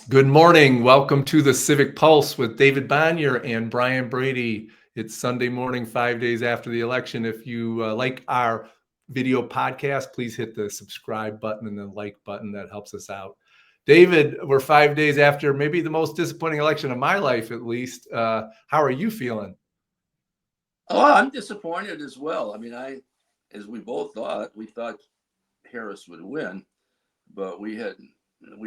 Good morning. Welcome to the Civic Pulse with David Bonior and Brian Brady. It's Sunday morning, 5 days after the election. If you like our video podcast, please hit the subscribe button and the like button. That helps us out. David, we're 5 days after maybe the most disappointing election of my life, at least. How are you feeling? Oh, I'm disappointed as well. I mean, as we both thought, we thought Harris would win, but we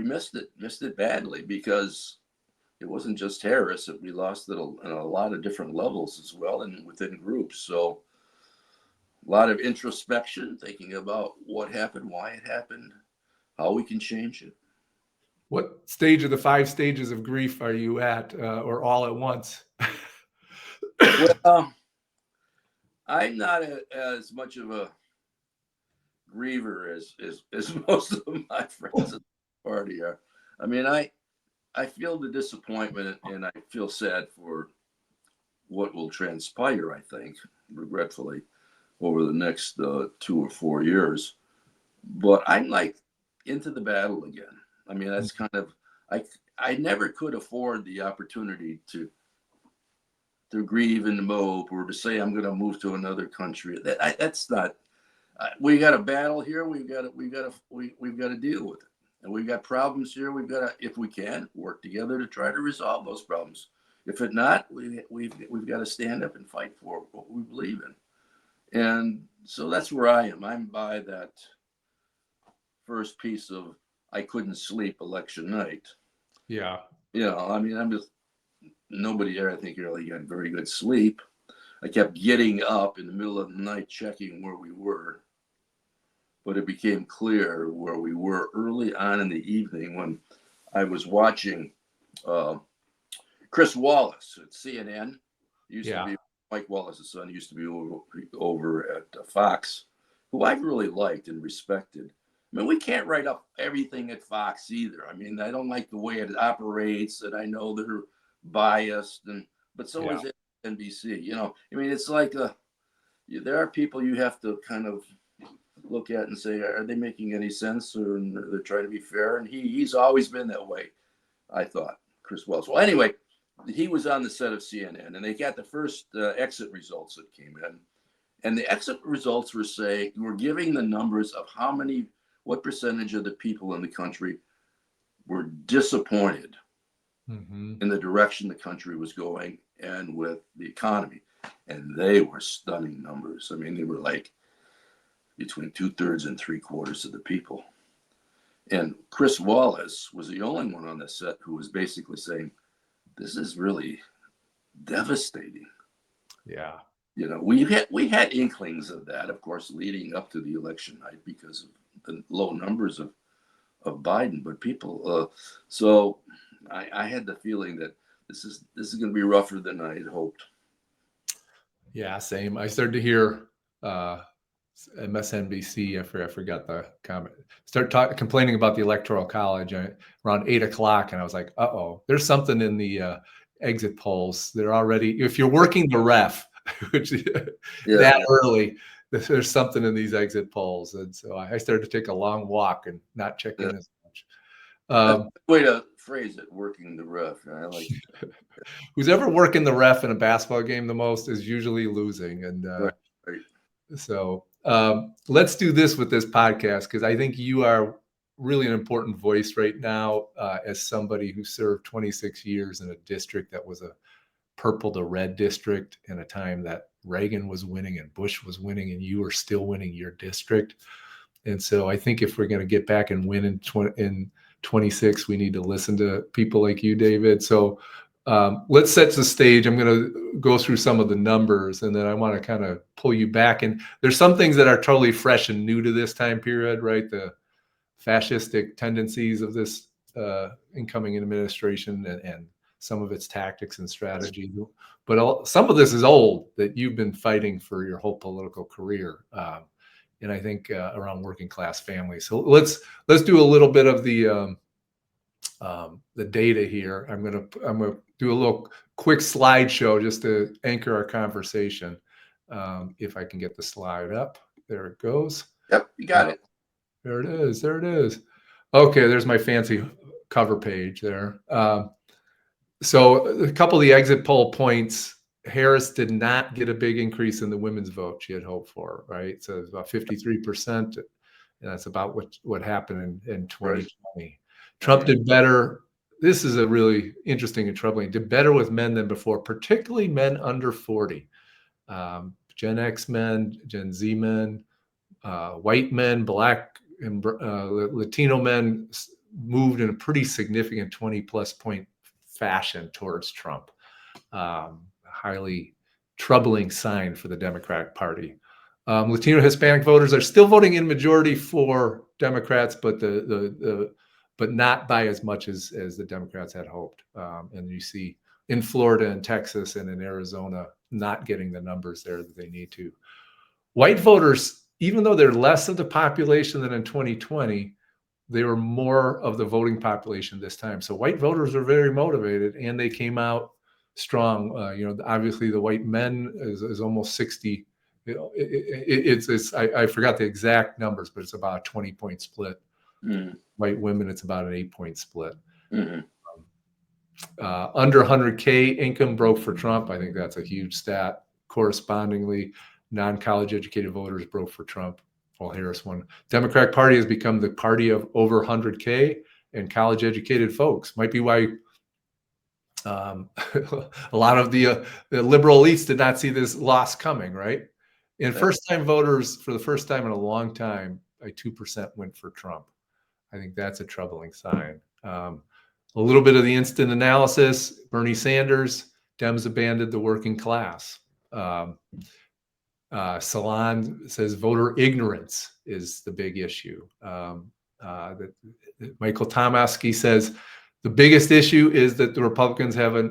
missed it badly because it wasn't just Harris. We lost it in a lot of different levels as well and within groups. So a lot of introspection, thinking about what happened, why it happened, how we can change it. What stage of the 5 stages of grief are you at, or all at once? Well, I'm not as much of a griever as most of my friends at the party are. I mean, I feel the disappointment and I feel sad for what will transpire, I think, regretfully, over the next 2 or 4 years. But I'm like into the battle again. I mean, that's kind of, I never could afford the opportunity to grieve and mope or to say I'm going to move to another country. That's not. We got a battle here. We've got to deal with it, and we've got problems here. We've got to, if we can, work together to try to resolve those problems. If it not, we've got to stand up and fight for what we believe in. And so that's where I am. I'm by that first piece of I couldn't sleep election night. Yeah. I mean, nobody there, I think, really got very good sleep. I kept getting up in the middle of the night, checking where we were. But it became clear where we were early on in the evening when I was watching Chris Wallace at CNN. Used to be Mike Wallace's son. Used to be over at Fox, who I've really liked and respected. I mean, we can't write up everything at Fox either. I mean, I don't like the way it operates, and I know they're biased, but so is NBC. I mean, it's like there are people you have to kind of look at and say, are they making any sense, or they're trying to be fair? And he's always been that way, I thought, Chris Wells. Well, anyway, he was on the set of CNN, and they got the first exit results that came in, and the exit results were giving the numbers of what percentage of the people in the country were disappointed in the direction the country was going and with the economy. And they were stunning numbers. I mean, they were like between 2/3 and 3/4 of the people. And Chris Wallace was the only one on the set who was basically saying, this is really devastating. Yeah. We had inklings of that, of course, leading up to the election night because of the low numbers of Biden, but people. So I had the feeling that this is going to be rougher than I had hoped. Yeah, same. I started to hear MSNBC. I forgot the comment. Complaining about the Electoral College around 8:00, and I was like, "Uh-oh, there's something in the exit polls. They're already. If you're working the ref, which that early, there's something in these exit polls." And so I started to take a long walk and not check in as much. That's a way to phrase it, working the ref. I like that. Who's ever working the ref in a basketball game the most is usually losing. And Right. So let's do this with this podcast, because I think you are really an important voice right now as somebody who served 26 years in a district that was a purple to red district in a time that Reagan was winning and Bush was winning, and you were still winning your district. And so I think if we're going to get back and win in 26, we need to listen to people like you, David. So let's set the stage. I'm going to go through some of the numbers, and then I want to kind of pull you back. And there's some things that are totally fresh and new to this time period, right? The fascistic tendencies of this incoming administration and some of its tactics and strategy. But some of this is old that you've been fighting for your whole political career. And I think around working class families. So let's do a little bit of the data here. I'm gonna do a little quick slideshow just to anchor our conversation. If I can get the slide up, there it goes. Yep, you got it. There it is. Okay, there's my fancy cover page there. So a couple of the exit poll points, Harris did not get a big increase in the women's vote she had hoped for, right? So it's about 53%. And that's about what happened in 2020. Right. Trump did better. This is a really interesting and troubling. Did better with men than before, particularly men under 40. Gen X men, Gen Z men, white men, Black and Latino men moved in a pretty significant 20-plus point fashion towards Trump. Highly troubling sign for the Democratic Party. Latino Hispanic voters are still voting in majority for Democrats, but but not by as much as the Democrats had hoped. And you see in Florida and Texas and in Arizona not getting the numbers there that they need to. White voters, even though they're less of the population than in 2020, they were more of the voting population this time. So white voters are very motivated, and they came out strong. Obviously the white men is almost 60. I forgot the exact numbers, but it's about a 20-point split. Mm-hmm. White women, it's about an 8-point split. Mm-hmm. Under 100K income broke for Trump. I think that's a huge stat. Correspondingly, non-college educated voters broke for Trump. Well, Harris won. Democratic Party has become the party of over 100K and college educated folks. Might be why a lot of the liberal elites did not see this loss coming, right? And first-time voters, for the first time in a long time, by 2% went for Trump. I think that's a troubling sign. A little bit of the instant analysis, Bernie Sanders, Dems abandoned the working class. Salon says voter ignorance is the big issue. Michael Tomasky says the biggest issue is that the Republicans have a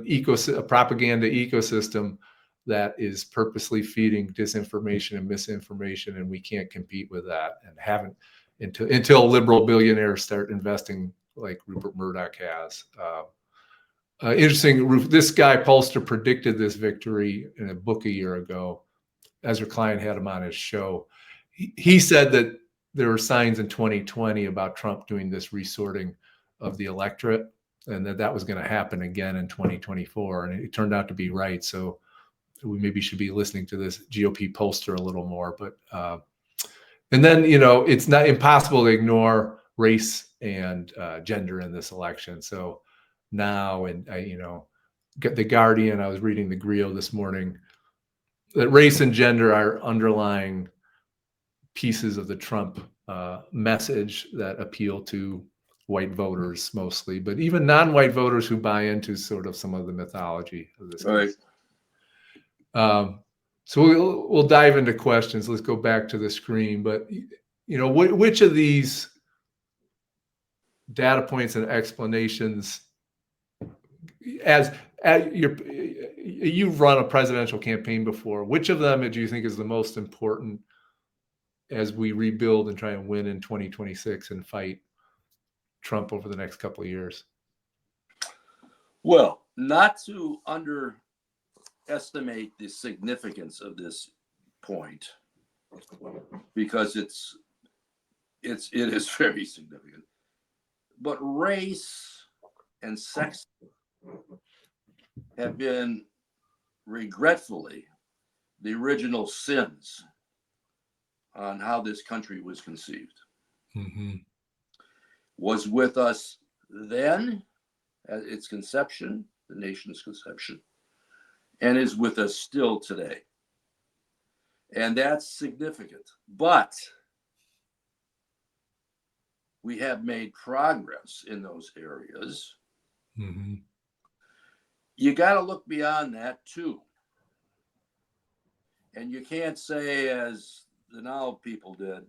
propaganda ecosystem that is purposely feeding disinformation and misinformation, and we can't compete with that, and haven't until liberal billionaires start investing like Rupert Murdoch has. Interesting, this guy Polster predicted this victory in a book a year ago. Ezra Klein had him on his show. He said that there were signs in 2020 about Trump doing this resorting of the electorate, and that was going to happen again in 2024. And it turned out to be right. So we maybe should be listening to this GOP pollster a little more. But and then, it's not impossible to ignore race and gender in this election. So now, and The Guardian, I was reading the Grio this morning, that race and gender are underlying pieces of the Trump message that appeal to white voters mostly, but even non-white voters who buy into sort of some of the mythology of this. Right. So we'll dive into questions. Let's go back to the screen. But which of these data points and explanations, as you've run a presidential campaign before, which of them do you think is the most important as we rebuild and try and win in 2026 and fight Trump over the next couple of years? Well, not to underestimate the significance of this point, because it is very significant. But race and sex have been, regretfully, the original sins on how this country was conceived. Mm-hmm. Was with us then at its conception, the nation's conception, and is with us still today. And that's significant. But we have made progress in those areas. Mm-hmm. You got to look beyond that too. And you can't say, as the now people did,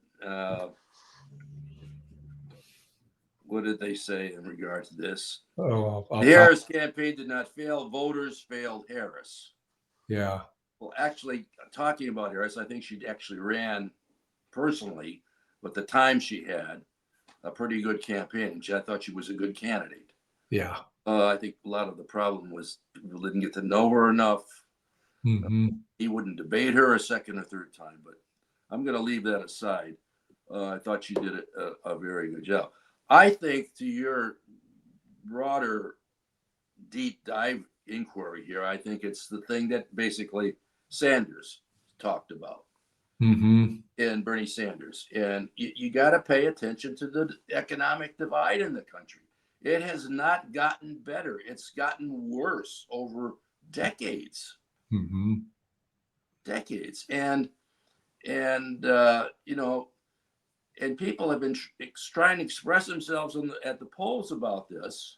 what did they say in regard to this? The Harris campaign did not fail. Voters failed Harris. Yeah. Well, actually, talking about Harris, I think she actually ran personally, but the time she had, a pretty good campaign. I thought she was a good candidate. Yeah. I think a lot of the problem was people didn't get to know her enough. Mm-hmm. He wouldn't debate her a second or third time, but I'm going to leave that aside. I thought she did a very good job. I think, to your broader, deep dive inquiry here. I think it's the thing that basically Sanders talked about, Mm-hmm. and Bernie Sanders. And you got to pay attention to the economic divide in the country. It has not gotten better. It's gotten worse over decades. Mm-hmm. Decades. And you know, and people have been trying to express themselves at the polls about this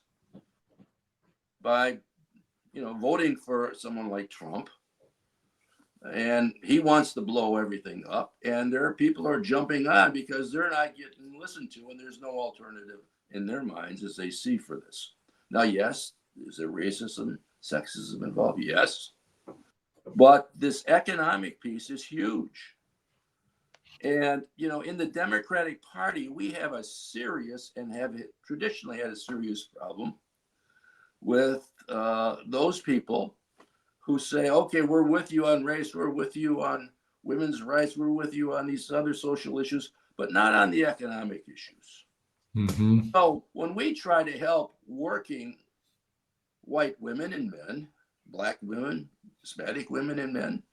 by, you know, voting for someone like Trump. And he wants to blow everything up. And there are people who are jumping on because they're not getting listened to, and there's no alternative in their minds as they see for this. Now, yes, is there racism, sexism involved? Yes. But this economic piece is huge. And, you know, in the Democratic Party, we have a serious and have traditionally had a serious problem with those people who say, okay, we're with you on race, we're with you on women's rights, we're with you on these other social issues, but not on the economic issues. Mm-hmm. So when we try to help working white women and men, Black women, Hispanic women and men,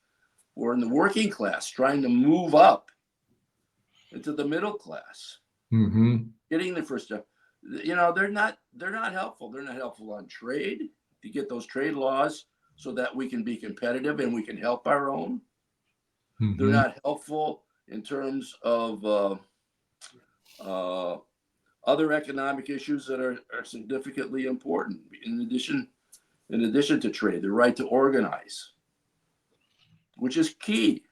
who are in the working class, trying to move up into the middle class, Mm-hmm. getting the first job, you know, they're not helpful. They're not helpful on trade, to get those trade laws so that we can be competitive and we can help our own. Mm-hmm. They're not helpful in terms of other economic issues that are significantly important. In addition to trade, the right to organize, which is key.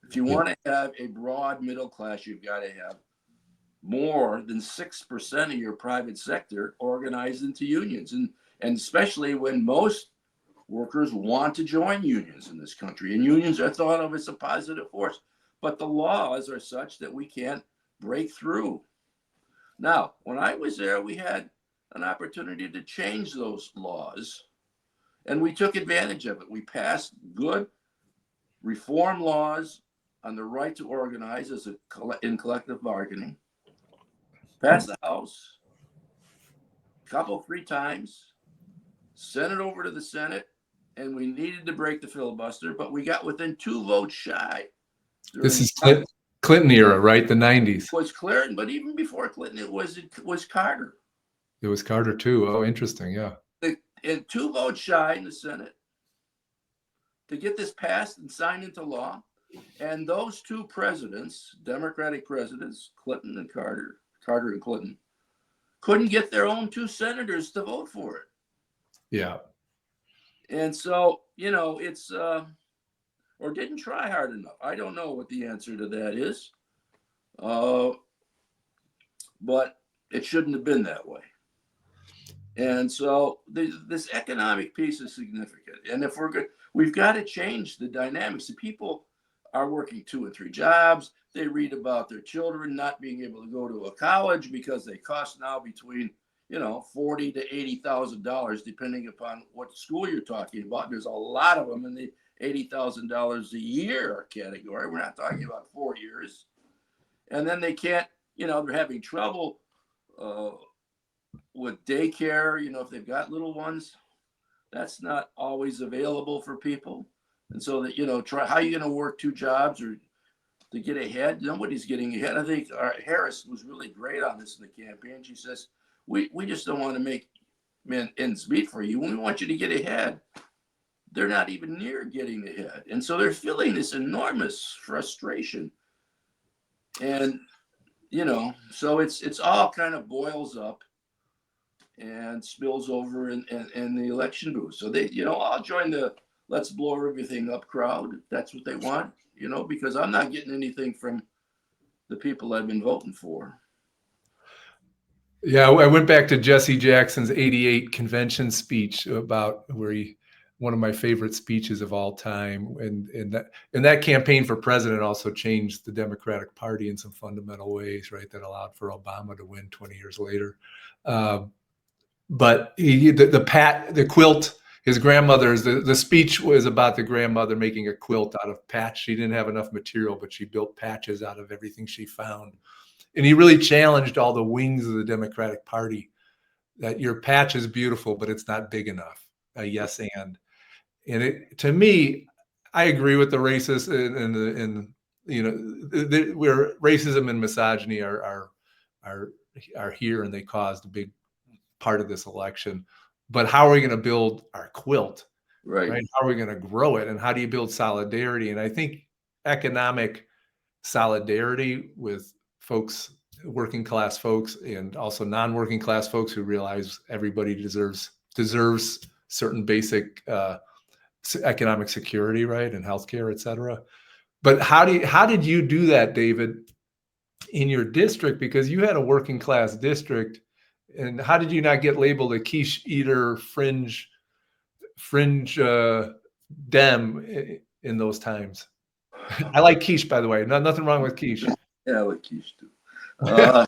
If you want to have a broad middle class, you've got to have more than 6% of your private sector organized into unions, and especially when most workers want to join unions in this country, and unions are thought of as a positive force, but the laws are such that we can't break through. Now, when I was there, we had an opportunity to change those laws, and we took advantage of it. We passed good reform laws on the right to organize in collective bargaining, passed the House three times, sent it over to the Senate, and we needed to break the filibuster, but we got within 2 votes shy. This is Clinton era, right? The 90s. It was Clinton, but even before Clinton, it was Carter. It was Carter too. Oh, interesting. Yeah. And 2 votes shy in the Senate to get this passed and signed into law. And those 2 presidents, Democratic presidents, Clinton and Carter and Clinton, couldn't get their own 2 senators to vote for it. Yeah. And so, you know, it's, or didn't try hard enough. I don't know what the answer to that is. But it shouldn't have been that way. And so this economic piece is significant. And if we're good, we've got to change the dynamics. The people are working 2 and 3 jobs. They read about their children not being able to go to a college because they cost now between, you know, $40,000 to $80,000, depending upon what school you're talking about. There's a lot of them in the $80,000 a year category. We're not talking about 4 years. And then they can't, you know, they're having trouble with daycare. You know, if they've got little ones, that's not always available for people. And so that, you know, how are you going to work 2 jobs or to get ahead? Nobody's getting ahead. I think Harris was really great on this in the campaign. She says, we just don't want to make ends meet for you. We want you to get ahead. They're not even near getting ahead. And so they're feeling this enormous frustration. And, you know, so it's all kind of boils up and spills over in the election booth. So they, you know, I'll join the let's blow everything up crowd if that's what they want, you know, because I'm not getting anything from the people I've been voting for. Yeah, I went back to Jesse Jackson's '88 convention speech about one of my favorite speeches of all time, and that campaign for president also changed the Democratic Party in some fundamental ways, right? That allowed for Obama to win 20 years later. But the quilt, his grandmother's, the speech was about the grandmother making a quilt out of patch. She didn't have enough material, but she built patches out of everything she found. And he really challenged all the wings of the Democratic Party that your patch is beautiful, but it's not big enough. A yes and it to me, I agree with the racist and you know where racism and misogyny are are here and they caused a big part of this election. But how are we going to build our quilt? Right. Right? How are we going to grow it? And how do you build solidarity? And I think economic solidarity with folks, working class folks, and also non-working class folks who realize everybody deserves certain basic economic security, right, and healthcare, et cetera. But how did you do that, David, in your district? Because you had a working class district, and how did you not get labeled a quiche eater, fringe dem in those times? I like quiche, by the way. Nothing wrong with quiche. Yeah, I like quiche too. Uh,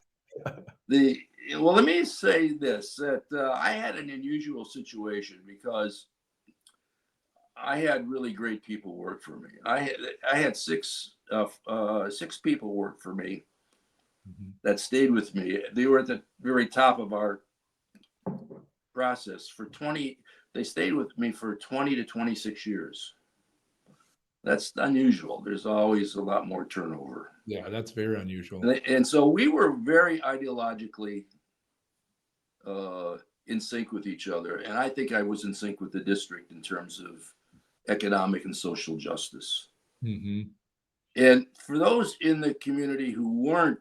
well, let me say this: that I had an unusual situation because I had really great people work for me. I had six people work for me that stayed with me. They were at the very top of our process for 20. They stayed with me for 20 to 26 years. That's unusual. There's always a lot more turnover. Yeah, that's very unusual. And so we were very ideologically in sync with each other. And I think I was in sync with the district in terms of economic and social justice. Mm-hmm. And for those in the community who weren't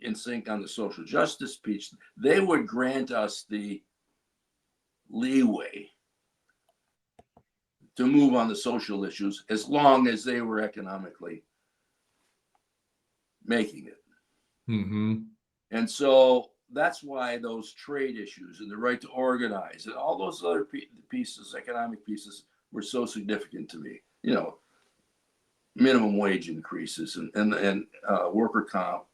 in sync on the social justice piece, they would grant us the leeway to move on the social issues as long as they were economically making it. Mm-hmm. And so that's why those trade issues and the right to organize and all those other pieces, economic pieces, were so significant to me. You know, minimum wage increases and worker comp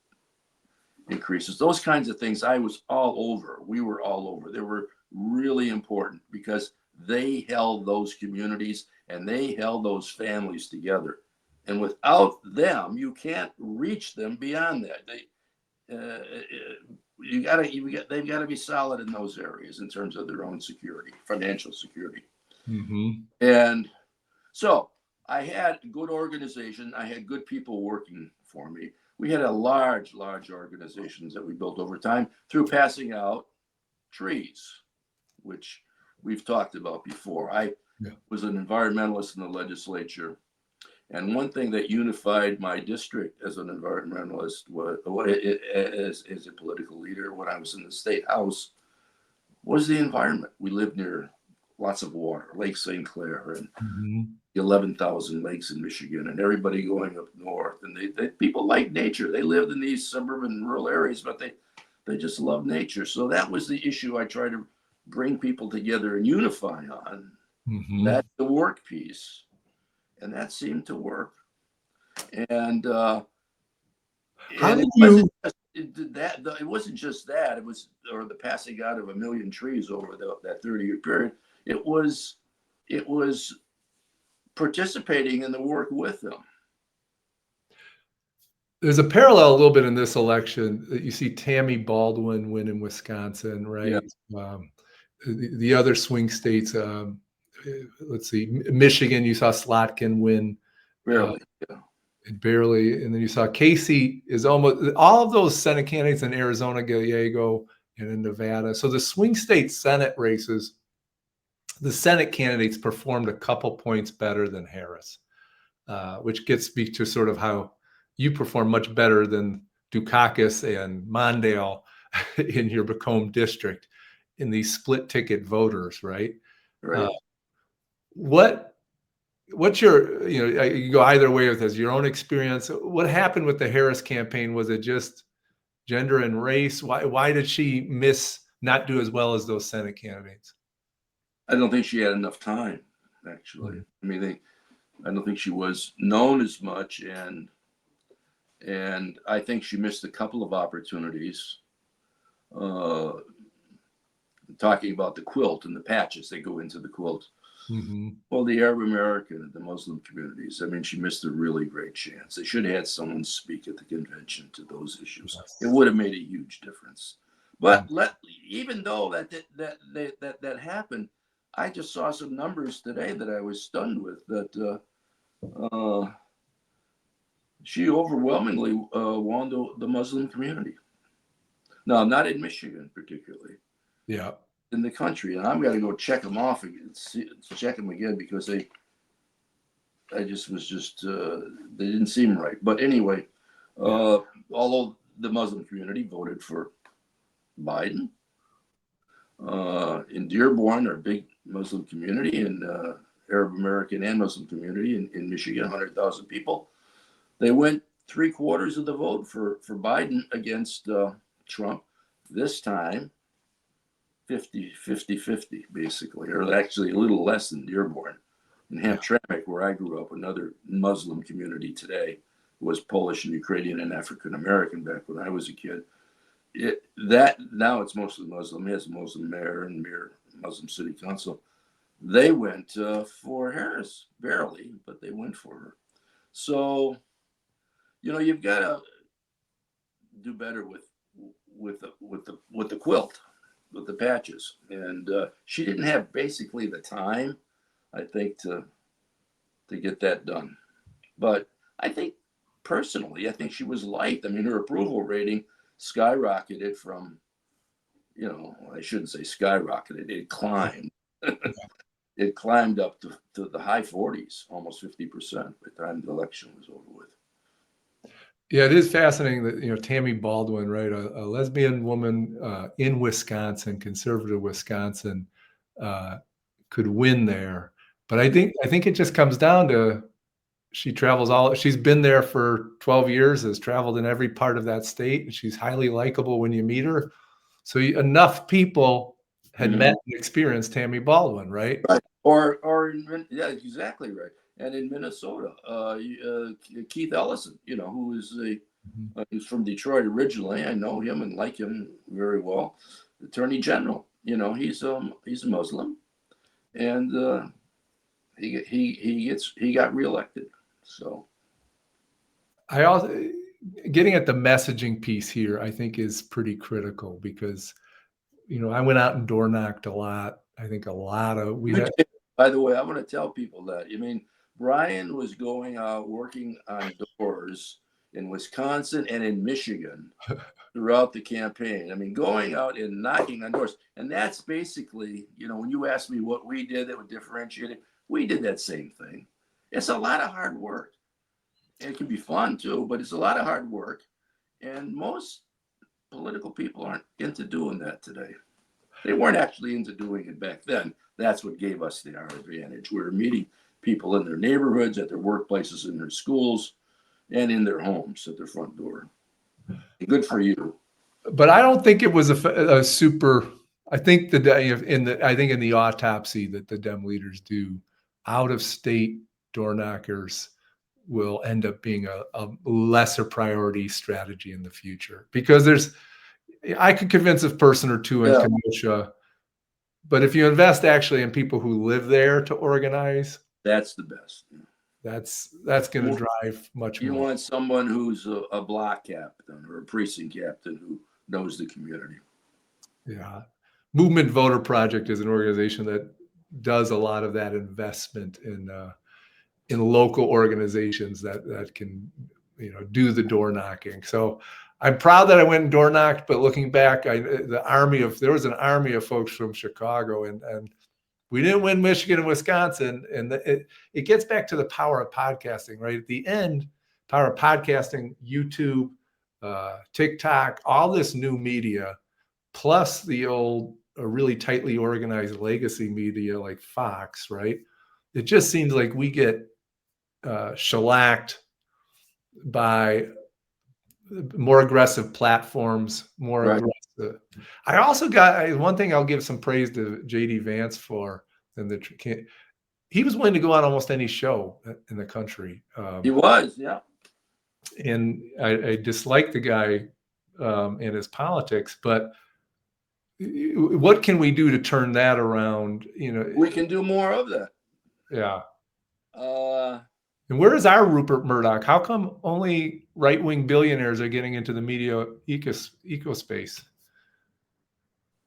increases, those kinds of things. I was all over. We were all over. They were really important because they held those communities and they held those families together. And without them, you can't reach them beyond that. They've got to be solid in those areas in terms of their own security, financial security. Mm-hmm. And so I had good organization. I had good people working for me. We had a large organizations that we built over time through passing out trees, which we've talked about before. I was an environmentalist in the legislature. And one thing that unified my district as an environmentalist was, as a political leader when I was in the state house, was the environment. We lived near lots of water, Lake St. Clair and 11,000 lakes in Michigan, and everybody going up north. And they people like nature. They lived in these suburban rural areas, but they just love nature. So that was the issue I tried to bring people together and unify on. That's the work piece. And that seemed to work. And how did you? It wasn't just that. It was, or the passing out of 1 million trees over that 30-year period. It was participating in the work with them. There's a parallel a little bit in this election that you see Tammy Baldwin win in Wisconsin, right? Yeah. The other swing states, let's see, Michigan, you saw Slotkin win. Barely. Barely. And then you saw Casey is almost all of those Senate candidates in Arizona, Gallego, and in Nevada. So the swing state Senate races, the Senate candidates performed a couple points better than Harris, which gets me to sort of how you perform much better than Dukakis and Mondale in your Macomb district in these split ticket voters, right? Right. What's your, you go either way with this, your own experience. What happened with the Harris campaign? Was it just gender and race? Why did she not do as well as those Senate candidates? I don't think she had enough time, actually. I mean, I don't think she was known as much, and I think she missed a couple of opportunities. Talking about the quilt and the patches that go into the quilt. Well, the Arab American and the Muslim communities, I mean, she missed a really great chance. They should have had someone speak at the convention to those issues. It would have made a huge difference. But even though that happened, I just saw some numbers today that I was stunned with. That she overwhelmingly won the Muslim community. No, not in Michigan particularly. Yeah. In the country, and I'm going to go check them off again, check them again because they didn't seem right. But anyway, although the Muslim community voted for Biden, in Dearborn, our big Muslim community, and Arab American and Muslim community in Michigan, 100,000 people, they went 3/4 of the vote for Biden against Trump. This time, 50, basically, or actually a little less than Dearborn. In Hamtramck, where I grew up, another Muslim community today was Polish and Ukrainian and African American back when I was a kid. Now it's mostly Muslim. It has a Muslim mayor and Muslim city council. They went for Harris, barely, but they went for her. So, you've got to do better with the quilt, with the patches, and she didn't have basically the time, I think, to get that done. But I think personally, I think she was liked. I mean, her approval rating skyrocketed from, I shouldn't say skyrocketed, it climbed. It climbed up to the high 40s, almost 50% by the time the election was over with. Yeah, it is fascinating that, Tammy Baldwin, right, a lesbian woman in Wisconsin, conservative Wisconsin, could win there. But I think it just comes down to she's been there for 12 years, has traveled in every part of that state, and she's highly likable when you meet her. So enough people had met and experienced Tammy Baldwin, right? Right. Yeah, exactly right. And in Minnesota, Keith Ellison, who is he's from Detroit originally. I know him and like him very well. Attorney General, he's a Muslim, and he got reelected. So I also getting at the messaging piece here, I think, is pretty critical because, I went out and door knocked a lot. I think by the way, I want to tell people that. Brian was going out working on doors in Wisconsin and in Michigan throughout the campaign. Going out and knocking on doors. And that's basically, when you ask me what we did that would differentiate it, we did that same thing. It's a lot of hard work. And it can be fun too, but it's a lot of hard work. And most political people aren't into doing that today. They weren't actually into doing it back then. That's what gave us our advantage. We were meeting people in their neighborhoods, at their workplaces, in their schools, and in their homes at their front door. Good for you. But I don't think it was a super. I think in the autopsy that the Dem leaders do, out of state door knockers will end up being a lesser priority strategy in the future because I could convince a person or two in Kenosha, but if you invest actually in people who live there to organize, that's the best. That's going to drive much more. You want someone who's a block captain or a precinct captain who knows the community. Yeah. Movement Voter Project is an organization that does a lot of that investment in local organizations that can, do the door knocking. So I'm proud that I went and door knocked, but looking back, there was an army of folks from Chicago and we didn't win Michigan and Wisconsin. And it gets back to the power of podcasting, right? At the end, power of podcasting, YouTube, TikTok, all this new media, plus the old, really tightly organized legacy media like Fox, right? It just seems like we get shellacked by more aggressive platforms, aggressive. I also got one thing I'll give some praise to JD Vance for, and he was willing to go on almost any show in the country. He was, yeah. And I dislike the guy and his politics, but what can we do to turn that around? We can do more of that. Yeah. And where is our Rupert Murdoch? How come only right-wing billionaires are getting into the media ecospace?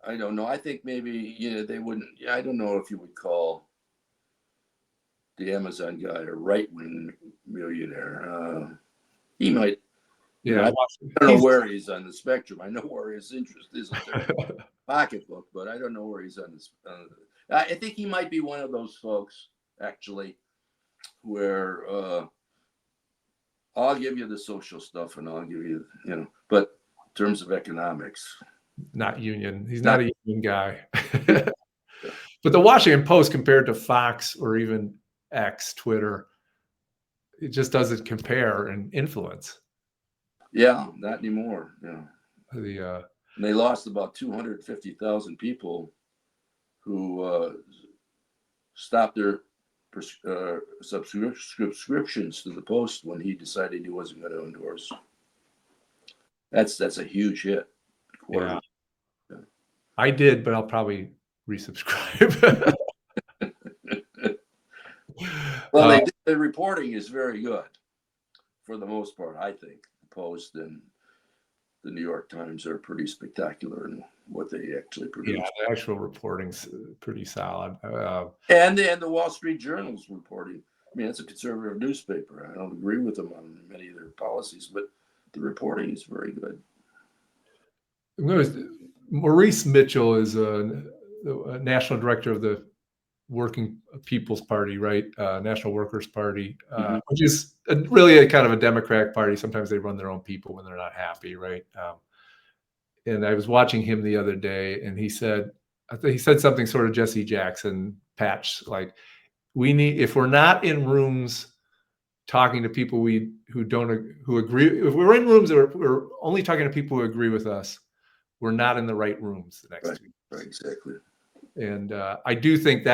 I don't know. I think maybe, they wouldn't. I don't know if you would call the Amazon guy a right-wing millionaire. He might. Yeah, I don't know where he's on the spectrum. I know where his interest is in their pocketbook, but I don't know where he's on this. I think he might be one of those folks, actually, where I'll give you the social stuff and I'll give you, but in terms of economics, not union. He's not a union guy. But the Washington Post compared to Fox or even X, Twitter, it just doesn't compare in influence. Yeah, not anymore. Yeah. And they lost about 250,000 people who stopped their subscriptions to the Post when he decided he wasn't going to endorse. That's a huge hit. Yeah. I did, but I'll probably resubscribe. Well, the reporting is very good for the most part. I think the Post and the New York Times are pretty spectacular in what they actually produce. Yeah, the actual reporting's pretty solid. And the Wall Street Journal's reporting. I mean, it's a conservative newspaper. I don't agree with them on many of their policies, but the reporting is very good. Maurice Mitchell is a national director of the Working People's Party, right? National Workers Party, which is really a kind of a Democratic party. Sometimes they run their own people when they're not happy, right? And I was watching him the other day, and he said something sort of Jesse Jackson patch, like, if we're not in rooms talking to people who agree, if we're in rooms that we're only talking to people who agree with us, we're not in the right rooms the next 2 years. Right, exactly. And I do think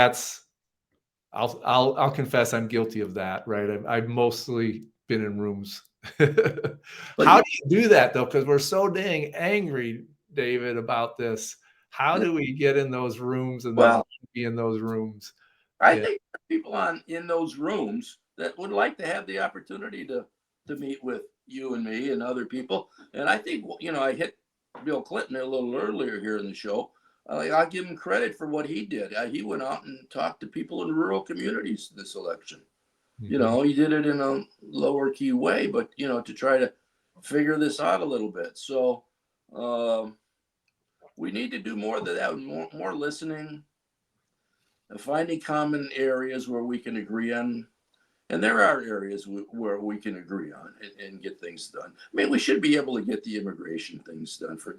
I'll confess I'm guilty of that, right? I've mostly been in rooms. How do you do that though? Because we're so dang angry, David, about this. How do we get in those rooms and then be in those rooms? I think people in those rooms that would like to have the opportunity to meet with you and me and other people. And I think, I hit Bill Clinton a little earlier here in the show. I'll give him credit for what he did. He went out and talked to people in rural communities this election. He did it in a lower key way, but, to try to figure this out a little bit. So we need to do more of that, more listening, finding common areas where we can agree on. And there are areas where we can agree on and get things done. I mean, we should be able to get the immigration things done, for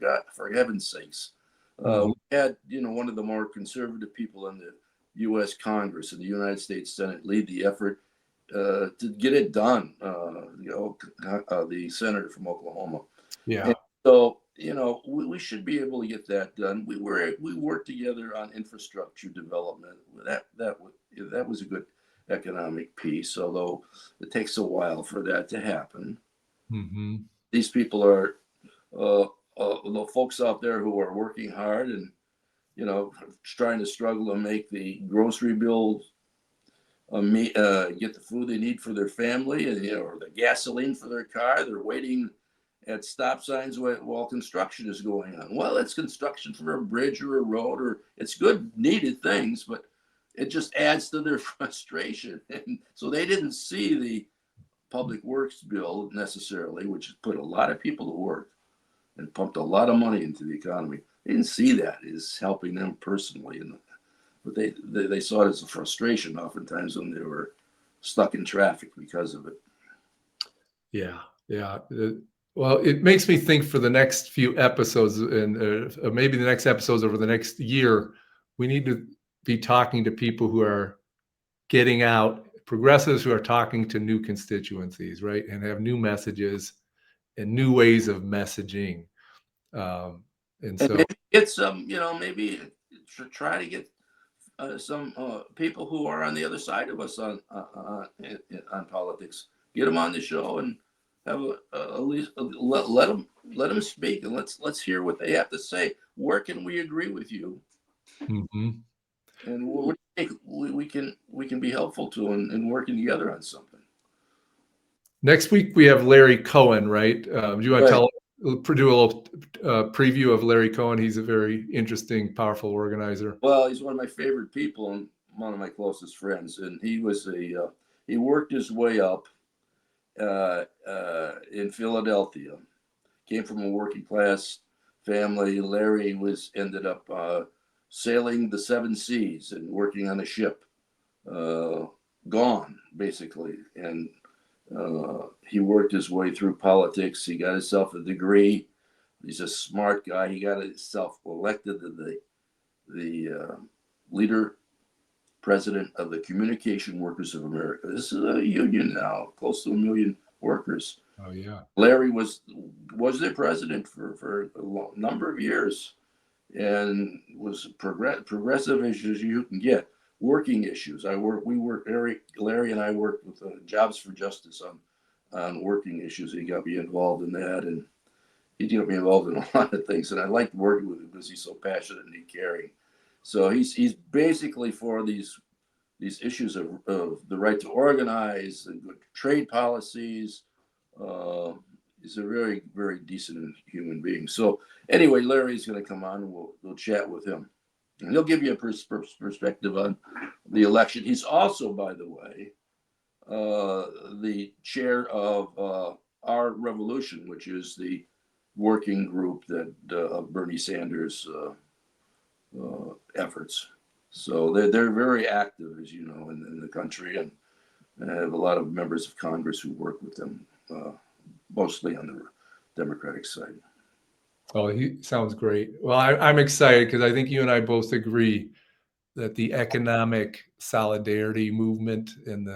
heaven's sakes. We had, one of the more conservative people in the U.S. Congress and the United States Senate lead the effort to get it done. The senator from Oklahoma. Yeah. And so, we should be able to get that done. We worked together on infrastructure development. That was a good economic piece, although it takes a while for that to happen. These people are the folks out there who are working hard and trying to struggle to make the grocery bill, get the food they need for their family, and or the gasoline for their car. They're waiting at stop signs while construction is going on. Well, it's construction for a bridge or a road, or it's good needed things, but it just adds to their frustration. And so they didn't see the public works bill necessarily, which has put a lot of people to work and pumped a lot of money into the economy. They didn't see that as helping them personally, but they saw it as a frustration oftentimes when they were stuck in traffic because of it. Yeah. Well, it makes me think for the next few episodes and maybe the next episodes over the next year, we need to be talking to people who are getting out, progressives who are talking to new constituencies, right? And have new messages and new ways of messaging. And so maybe get some, maybe try to get some people who are on the other side of us on politics, get them on the show and have at least let them speak, and let's hear what they have to say. Where can we agree with you? And what do you think we can be helpful to in working together on something? Next week we have Larry Cohen, right? Do you want to tell do a little preview of Larry Cohen. He's a very interesting, powerful organizer. Well, he's one of my favorite people and one of my closest friends. And he was he worked his way up in Philadelphia. Came from a working class family. Larry ended up sailing the seven seas and working on a ship, gone basically. And he worked his way through politics. He got himself a degree. He's a smart guy. He got himself elected to the leader, president of the Communication Workers of America. This is a union now, close to 1 million workers. Oh yeah. Larry was their president for a number of years, and was progressive as you can get. Working issues. Larry and I worked with Jobs for Justice on working issues. He got me involved in that, and he got me involved in a lot of things. And I liked working with him because he's so passionate and caring. So he's basically for these issues of the right to organize and good trade policies. He's a very, very decent human being. So anyway, Larry's going to come on and we'll chat with him. And he'll give you a perspective on the election. He's also, by the way, the chair of Our Revolution, which is the working group that of Bernie Sanders' efforts. So they're very active, as you know, in the country, and have a lot of members of Congress who work with them, mostly on the Democratic side. Oh, he sounds great. Well, I'm excited because I think you and I both agree that the economic solidarity movement and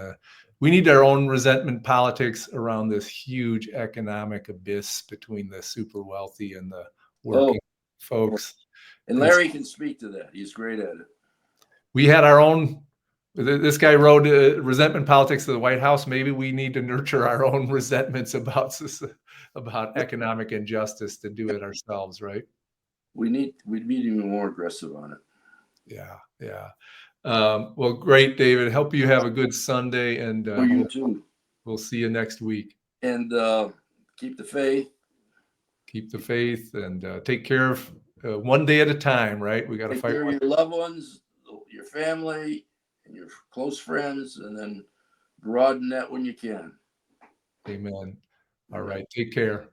we need our own resentment politics around this huge economic abyss between the super wealthy and the working folks. And Larry can speak to that. He's great at it. We had our own. This guy wrote resentment politics to the White House. Maybe we need to nurture our own resentments about economic injustice to do it ourselves, right? We'd be even more aggressive on it. Yeah. Well, great, David. Hope you have a good Sunday, and you too. We'll see you next week. And keep the faith. Keep the faith, and take care of one day at a time. Right? We got to fight. Take care of your loved ones, your family, and your close friends, and then broaden that when you can. Amen. All right. Take care.